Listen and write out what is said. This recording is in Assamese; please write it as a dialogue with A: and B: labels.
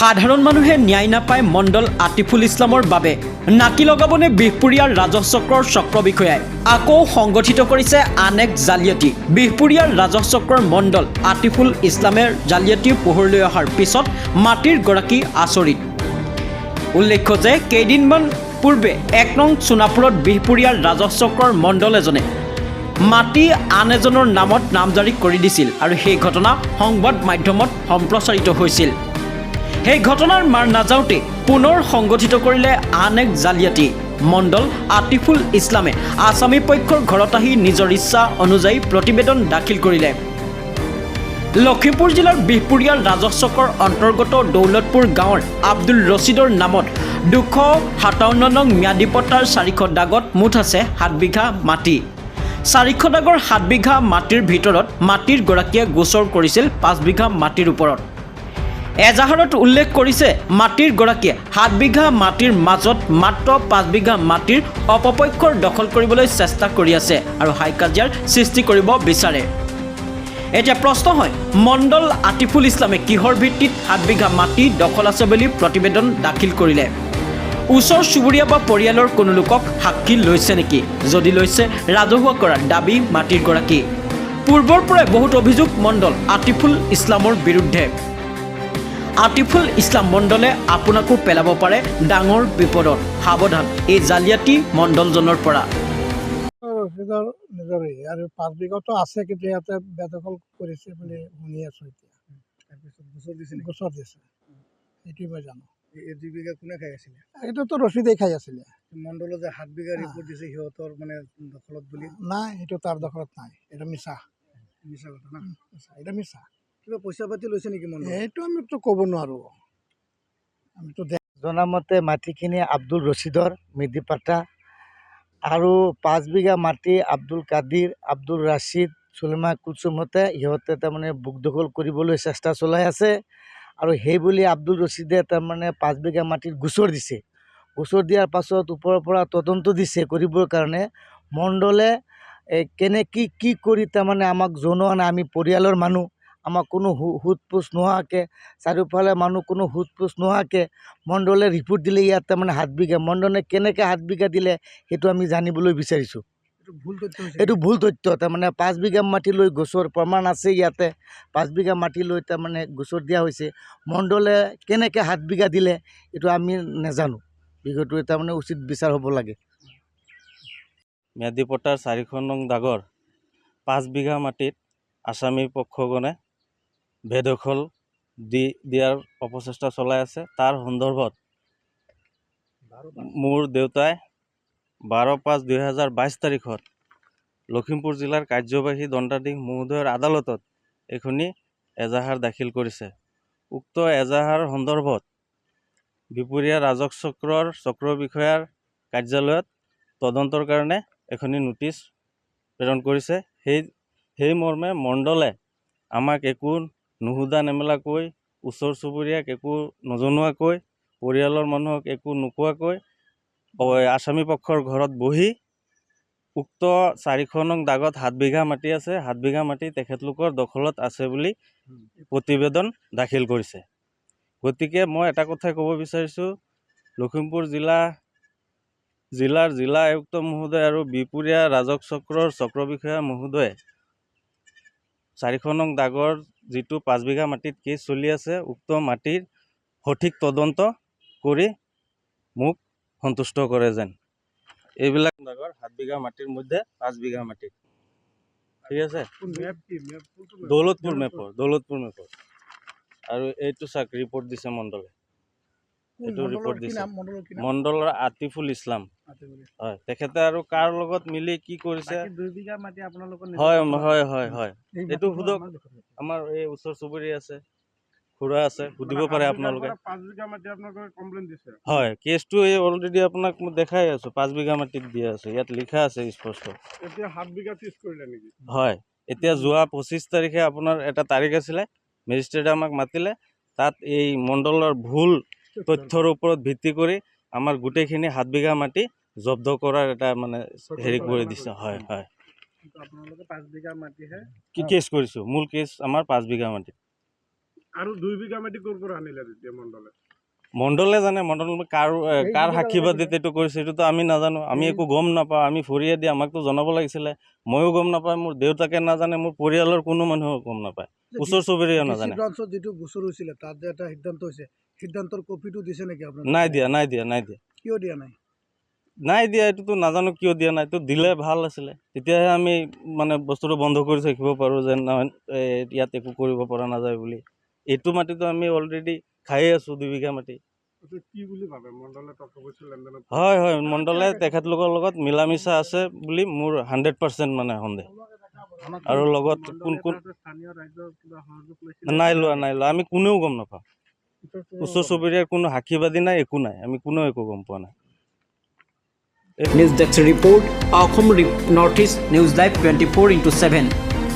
A: সাধাৰণ মানুহে ন্যায় নাপায় মণ্ডল আতিফুল ইছলামৰ বাবে নাকি লগাবনে বিহপুৰীয়াৰ ৰাজহ চক্ৰৰ চক্ৰ বিষয়াই আকৌ সংগঠিত কৰিছে আন এক জালিয়াতি। বিহপুৰীয়াৰ ৰাজহ চক্ৰৰ মণ্ডল আতিফুল ইছলামৰ জালিয়াতিৰ পোহৰলৈ অহাৰ পিছত মাটিৰ গৰাকী আচৰিত। উল্লেখ্য যে কেইদিনমান পূৰ্বে ১ নং সোণাপুৰত বিহপুৰীয়াৰ ৰাজহ চক্ৰৰ মণ্ডল এজনে মাটি আন এজনৰ নামত নামজাৰি কৰি দিছিল আৰু সেই ঘটনা সংবাদ মাধ্যমত সম্প্ৰচাৰিত হৈছিল। সেই ঘটনাৰ মাৰ নাযাওঁতে পুনৰ সংগঠিত কৰিলে আন এক জালিয়াতি। মণ্ডল আতিফুল ইছলামে আছামী পক্ষৰ ঘৰত আহি নিজৰ ইচ্ছা অনুযায়ী প্ৰতিবেদন দাখিল কৰিলে। লখিমপুৰ জিলাৰ বিহপুৰীয়াৰ ৰাজহ চক্ৰৰ অন্তৰ্গত দৌলতপুৰ গাঁৱৰ আব্দুল ৰছিদৰ নামত ২৫৭ নং ম্যাদী পট্টাৰ ৪০০ দাগত মুঠ আছে ৭ বিঘা মাটি। ৪০০ দাগৰ ৭ বিঘা মাটিৰ ভিতৰত মাটিৰ গৰাকীয়ে গোচৰ কৰিছিল ৫ বিঘা মাটিৰ ওপৰত। এজাহাৰত উল্লেখ কৰিছে মাটিৰ গৰাকীয়ে ৭ বিঘা মাটিৰ মাজত মাত্ৰ ৫ বিঘা মাটিৰ অপপক্ষৰ দখল কৰিবলৈ চেষ্টা কৰি আছে আৰু হাই কাজিয়াৰ সৃষ্টি কৰিব বিচাৰে। এতিয়া প্ৰশ্ন হয়, মণ্ডল আতিফুল ইছলামে কিহৰ ভিত্তিত ৭ বিঘা মাটি দখল আছে বুলি প্ৰতিবেদন দাখিল কৰিলে? ওচৰ চুবুৰীয়া বা পৰিয়ালৰ কোনো লোকক সাক্ষী লৈছে নেকি? যদি লৈছে, ৰাজহুৱা কৰাৰ দাবী মাটিৰ গৰাকী। পূৰ্বৰ পৰাই বহুত অভিযোগ মণ্ডল আতিফুল ইছলামৰ বিৰুদ্ধে। আতিফুল ইছলাম মণ্ডলে আপোনাকো পেলাব পাৰে ডাঙৰ বিপদত। সাৱধান এই জালিয়াতি মণ্ডলজনৰ পৰা।
B: নিজৰে আৰু ৫ বিঘাটো আছে, কিন্তু ইয়াতে বেদখল কৰিছে বুলি শুনি আছো। এতিয়া গোচৰ দিছে এইটোৱে মই জানো।
C: এই ২ বিঘা কোনে খাই আছিলে?
B: এইটোতো ৰচিদেই খাই আছিলে।
C: মণ্ডলত যে ৭ বিঘা ৰিপৰ্ট দিছে সিহঁতৰ মানে দখলত বুলি।
B: নাই, সেইটো তাৰ দখলত নাই। এটা মিছা
C: কথা না,
B: এটা মিছা।
C: কিবা পইচা পাতি লৈছে নেকি মণ্ডল?
B: এইটো আমিতো ক'ব নোৱাৰো। আমিতো
D: জনামতে মাটিখিনি আব্দুল ৰছিদৰ মেদি পাট্টা আৰু ৫ বিঘা মাটি আব্দুল কাদিৰ, আব্দুল ৰাছিদ, চুলেমা কুলচুমতে সিহঁতে তাৰমানে বুক দখল কৰিবলৈ চেষ্টা চলাই আছে। আৰু সেই বুলি আব্দুল ৰছিদে তাৰমানে ৫ বিঘা মাটিৰ গোচৰ দিছে। গোচৰ দিয়াৰ পাছত ওপৰৰ পৰা তদন্ত দিছে কৰিবৰ কাৰণে। মণ্ডলে কেনেকৈ কি কৰি তাৰমানে আমাক জনোৱা নাই। আমি পৰিয়ালৰ মানুহ, আমাক কোনো সোধ পোছ নোহোৱাকৈ, চাৰিওফালে মানুহ কোনো সোধ পোছ নোহোৱাকৈ মণ্ডলে ৰিপৰ্ট দিলে ইয়াত তাৰমানে ৭ বিঘা। মণ্ডলে কেনেকৈ ৭ বিঘা দিলে সেইটো আমি জানিবলৈ বিচাৰিছোঁ। এইটো ভুল তথ্য। তাৰমানে ৫ বিঘা মাটি লৈ গোচৰ প্ৰমাণ আছে ইয়াতে। ৫ বিঘা মাটি লৈ তাৰমানে গোচৰ দিয়া হৈছে। মণ্ডলে কেনেকৈ ৭ বিঘা দিলে এইটো আমি নাজানো। বিষয়টো তাৰমানে উচিত বিচাৰ হ'ব লাগে।
E: ম্যাদী পট্টাৰ ৪০০ নং দাগৰ ৫ বিঘা মাটিত আছামী পক্ষগণে বেদখল দিয়াৰ অপচেষ্টা চলাই আছে। তাৰ সন্দৰ্ভত মোৰ দেউতাই ১২/৫/২০২২ তাৰিখত লখিমপুৰ জিলাৰ কাৰ্যবাহী দণ্ডাধীশ মহোদয়ৰ আদালতত এখনি এজাহাৰ দাখিল কৰিছে। উক্ত এজাহাৰ সন্দৰ্ভত বিহপুৰীয়া ৰাজহ চক্ৰৰ চক্ৰ বিষয়াৰ কাৰ্যালয়ত তদন্তৰ কাৰণে এখনি নোটিছ প্ৰেৰণ কৰিছে। সেই মৰ্মে মণ্ডলে আমাক একো নুসুধা নেমেলাকৈ, ওচৰ চুবুৰীয়াক একো নজনোৱাকৈ, পৰিয়ালৰ মানুহক একো নোকোৱাকৈ আছামী পক্ষৰ ঘৰত বহি উক্ত ৪০০ নং দাগত ৭ বিঘা মাটি আছে, ৭ বিঘা মাটি তেখেতলোকৰ দখলত আছে বুলি প্ৰতিবেদন দাখিল কৰিছে। গতিকে মই এটা কথাই ক'ব বিচাৰিছোঁ, লখিমপুৰ জিলাৰ জিলা আয়ুক্ত মহোদয় আৰু বিহপুৰীয়া ৰাজহ চক্ৰৰ চক্ৰ বিষয়া মহোদয়ে ৪০০ নং দাগৰ যিটো ৫ বিঘা মাটিত কেছ চলি আছে, উক্ত মাটিৰ সঠিক তদন্ত কৰি মোক সন্তুষ্ট কৰে যেন। এইবিলাক দাগৰ ৭ বিঘা মাটিৰ মধ্যে ৫ বিঘা মাটি, ঠিক আছে। দৌলতপুৰ মেপৰ আৰু এইটো চাক ৰিপৰ্ট দিছে মণ্ডলে। এইটো ৰিপৰ্ট দিছে মণ্ডলৰ আতিফুল ইছলাম। হয়, তেখেতে আৰু কাৰ লগত মিলি কি কৰিছে? হয়। এইটো সোধক, আমাৰ এই ওচৰ চুবুৰীয়া আছে, খুৰা আছে, সুধিব পাৰে আপোনালোকে। হয়, কেছটো এই অলৰেডি আপোনাক মই দেখাই আছোঁ। ৫ বিঘা মাটিত দিয়া আছে, ইয়াত লিখা আছে স্পষ্ট। হয়, এতিয়া যোৱা ২৫ তাৰিখে আপোনাৰ এটা তাৰিখ আছিলে, মেজিষ্ট্ৰেটে আমাক মাতিলে। তাত এই মণ্ডলৰ ভুল তথ্যৰ ওপৰত ভিত্তি কৰি আমাৰ গোটেইখিনি ৭ বিঘা মাটি জব্দ কৰাৰ এটা মানে হেৰি কৰি দিছে। হয়, কি কেছ কৰিছোঁ? মূল কেছ আমাৰ ৫ বিঘা মাটি।
F: আৰু 2 বিঘা মাটি ক'ৰ পৰা আনিলে তেতিয়া মণ্ডলে?
E: মণ্ডলে জানে, মণ্ডল কাৰ সাক্ষীবাদীত এইটো কৰিছে এইটোতো আমি নাজানো, আমি একো গম নাপাওঁ। আমি ফুৰিয়ে দি আমাকতো জনাব লাগিছিলে। ময়ো গম নাপাওঁ, মোৰ দেউতাকে নাজানে, মোৰ পৰিয়ালৰ কোনো মানুহেও গম নাপায়, ওচৰ চুবুৰীয়াও নাজানে।
C: ব্ৰাঞ্চত যিটো গোচৰ হৈছিলে তাত যে এটা সিদ্ধান্ত হৈছে, সিদ্ধান্তৰ কপিটো দিছে নেকি আপোনাক?
E: নাই দিয়া।
C: কিয় দিয়া নাই?
E: নাই দিয়া, এইটোতো নাজানো কিয় দিয়া নাই। এইটো দিলে ভাল আছিলে, তেতিয়াহে আমি মানে বস্তুটো বন্ধ কৰি থাকিব পাৰোঁ যে নহয় ইয়াত একো কৰিব পৰা নাযায় বুলি। এইটো মাটিতো আমি অলৰেডি খায়ে আছোঁ, 2 বিঘা মাটি।
F: কি বুলি ভাবে মণ্ডলে টকা পইচা লেনদেনত?
E: হয়, মণ্ডলে তেখেতলোকৰ লগত মিলা মিছা আছে বুলি মোৰ 100% মানে সন্দেহ। আৰু লগত কোন
F: স্থানীয় ৰাজ্যৰ কিবা সহযোগ লৈছিল?
E: নাই লোৱা। আমি কোনেও গম নাপাওঁ। ওচৰ চুবুৰীয়াৰ কোনো সাক্ষীবাদী নাই, একো নাই, আমি কোনেও একো গম পোৱা নাই।
A: News desk report, Assam north east news live 24/7।